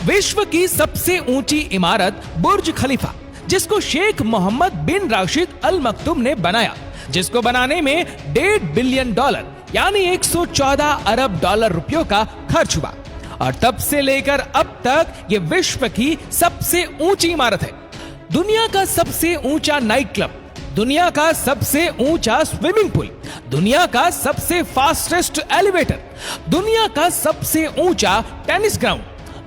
विश्व की सबसे ऊंची इमारत बुर्ज खलीफा, जिसको शेख मोहम्मद बिन राशिद अल मक्तूम ने बनाया, जिसको बनाने में $1.5 बिलियन यानी 114 अरब डॉलर रुपयों का खर्च हुआ और तब से लेकर अब तक ये विश्व की सबसे ऊंची इमारत है। दुनिया का सबसे ऊंचा नाइट क्लब, दुनिया का सबसे ऊंचा स्विमिंग पूल, दुनिया का सबसे फास्टेस्ट एलिवेटर, दुनिया का सबसे ऊंचा टेनिस ग्राउंड,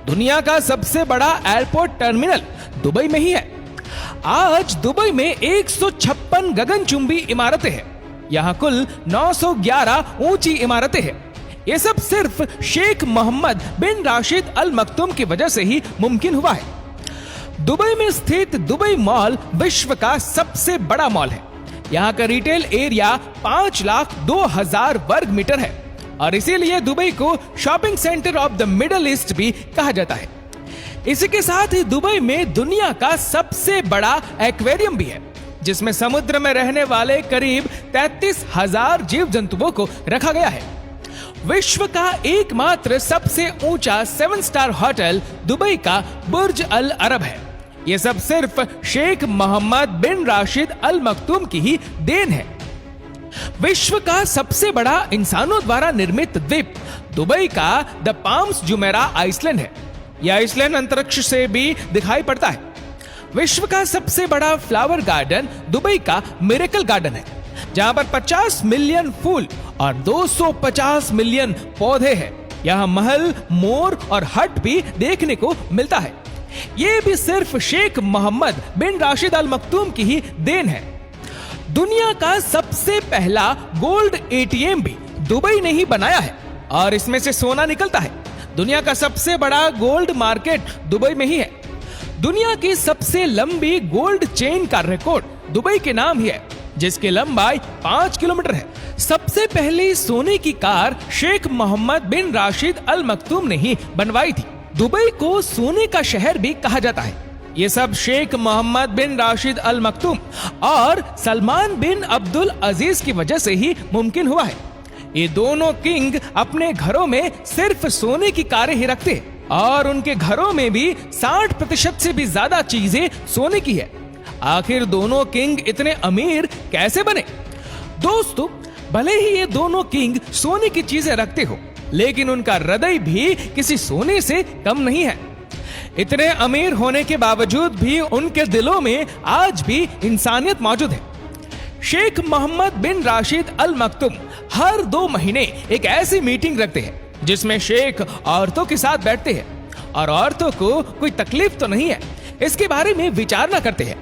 दुनिया का सबसे बड़ा एयरपोर्ट टर्मिनल दुबई में ही है। आज दुबई में 156 गगनचुंबी इमारतें हैं। यहाँ कुल 911 ऊंची इमारतें हैं। ये सब सिर्फ शेख मोहम्मद बिन राशिद अल मक्तूम की वजह से ही मुमकिन हुआ है। दुबई में स्थित दुबई मॉल विश्व का सबसे बड़ा मॉल है। यहाँ का रिटेल एरिया 5,02,000 वर्ग मीटर है और इसीलिए दुबई को shopping centre of the middle east भी कहा जाता है। इसी के साथ ही दुबई में दुनिया का सबसे बड़ा एक्वेरियम भी है, जिसमें समुद्र में रहने वाले करीब 33,000 जीव जंतुओं को रखा गया है। विश्व का एकमात्र सबसे ऊंचा 7 स्टार होटल दुबई का बुर्ज अल अरब है। यह सब सिर्फ शेख मोहम्मद बिन राशिद अल मक्तूम की ही देन है। विश्व का सबसे बड़ा इंसानों द्वारा निर्मित द्वीप दुबई का द पाम्स जुमेरा आइसलैंड है। यह आइसलैंड अंतरिक्ष से भी दिखाई पड़ता है। विश्व का सबसे बड़ा फ्लावर गार्डन दुबई का मिरेकल गार्डन है, जहां पर 50 मिलियन फूल और 250 मिलियन पौधे हैं। यहाँ महल, मोर और हट भी देखने को मिलता है। ये भी सिर्फ शेख मोहम्मद बिन राशिद अल मक्तूम की ही देन है। दुनिया का सबसे पहला गोल्ड एटीएम भी दुबई ने ही बनाया है और इसमें से सोना निकलता है। दुनिया का सबसे बड़ा गोल्ड मार्केट दुबई में ही है। दुनिया की सबसे लंबी गोल्ड चेन का रिकॉर्ड दुबई के नाम ही है, जिसकी लंबाई 5 किलोमीटर है। सबसे पहली सोने की कार शेख मोहम्मद बिन राशिद अल मक्तूम ने ही बनवाई थी। दुबई को सोने का शहर भी कहा जाता है। ये सब शेख मोहम्मद बिन राशिद अल मक्तूम और सलमान बिन अब्दुल अजीज की वजह से ही मुमकिन हुआ है। ये दोनों किंग अपने घरों में सिर्फ सोने की कारें ही रखते हैं और उनके घरों में भी 60% से भी ज्यादा चीजें सोने की है। आखिर दोनों किंग इतने अमीर कैसे बने? दोस्तों, भले ही ये दोनों किंग सोने की चीजें रखते हो, लेकिन उनका हृदय भी किसी सोने से कम नहीं है। इतने अमीर होने के बावजूद भी उनके दिलों में आज भी इंसानियत मौजूद है। शेख मोहम्मद बिन राशिद अल मक्तूम हर 2 महीने एक ऐसी मीटिंग रखते हैं जिसमें शेख औरतों के साथ बैठते हैं और औरतों को कोई तकलीफ तो नहीं है इसके बारे में विचारणा करते हैं।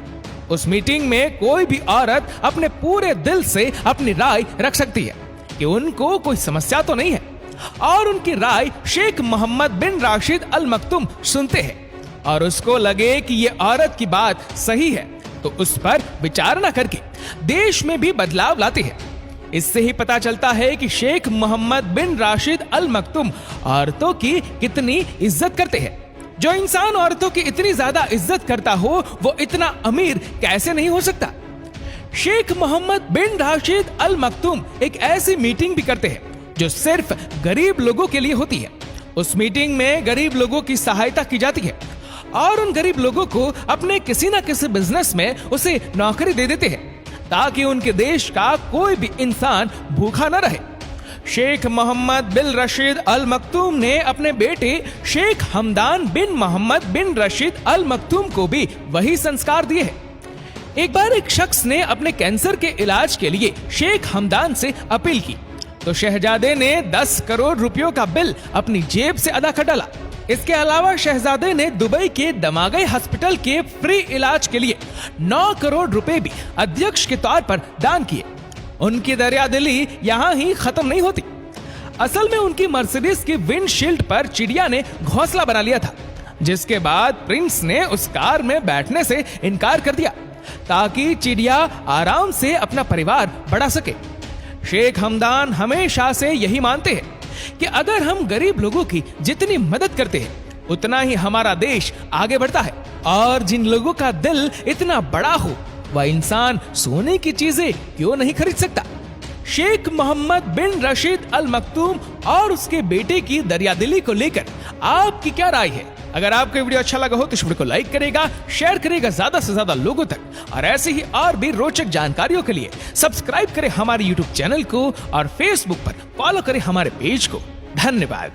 उस मीटिंग में कोई भी औरत अपने पूरे दिल से अपनी राय रख सकती है कि उनको कोई समस्या तो नहीं है और उनकी राय शेख मोहम्मद बिन राशिद अल मक्तूम सुनते हैं और उसको लगे कि ये औरत की बात सही है तो उस पर विचारणा करके देश में भी बदलाव लाते हैं। इससे ही पता चलता है कि शेख मोहम्मद बिन राशिद अल मक्तूम औरतों की कितनी इज्जत करते हैं। जो इंसान औरतों की इतनी ज्यादा इज्जत करता हो वो इतना अमीर कैसे नहीं हो सकता। शेख मोहम्मद बिन राशिद अल मक्तूम एक ऐसी मीटिंग भी करते हैं जो सिर्फ गरीब लोगों के लिए होती है। उस मीटिंग में गरीब लोगों की सहायता की जाती है और उन गरीब लोगों को अपने किसी न किसी बिजनेस में उसे नौकरी दे देते हैं ताकि उनके देश का कोई भी इंसान भूखा न रहे। शेख मोहम्मद बिन राशिद अल मक्तूम ने अपने बेटे शेख हमदान बिन मोहम्मद बिन राशिद अल मक्तूम को भी वही संस्कार दिए हैं। एक बार एक शख्स ने अपने कैंसर के इलाज के लिए शेख हमदान से अपील की तो शहजादे ने 10 करोड़ रुपयों का बिल अपनी जेब से अदा कर डाला। इसके अलावा शहजादे ने दुबई के दमागई हॉस्पिटल के फ्री इलाज के लिए 9 करोड़ रुपए भी अध्यक्ष के तौर पर दान किए। उनकी दरियादिली यहाँ ही खत्म नहीं होती। असल में उनकी मर्सिडीज की विंडशील्ड पर चिड़िया ने घोंसला बना लिया था, जिसके बाद प्रिंस ने उस कार में बैठने से इनकार कर दिया ताकि चिड़िया आराम से अपना परिवार बढ़ा सके। शेख हमदान हमेशा से यही मानते हैं कि अगर हम गरीब लोगों की जितनी मदद करते हैं उतना ही हमारा देश आगे बढ़ता है और जिन लोगों का दिल इतना बड़ा हो वह इंसान सोने की चीजें क्यों नहीं खरीद सकता। शेख मोहम्मद बिन राशिद अल मक्तूम और उसके बेटे की दरियादिली को लेकर आपकी क्या राय है? अगर आपको वीडियो अच्छा लगा हो तो इस वीडियो को लाइक करेगा, शेयर करेगा ज्यादा से ज्यादा लोगों तक और ऐसे ही और भी रोचक जानकारियों के लिए सब्सक्राइब करें हमारे यूट्यूब चैनल को और फेसबुक पर फॉलो करें हमारे पेज को। धन्यवाद।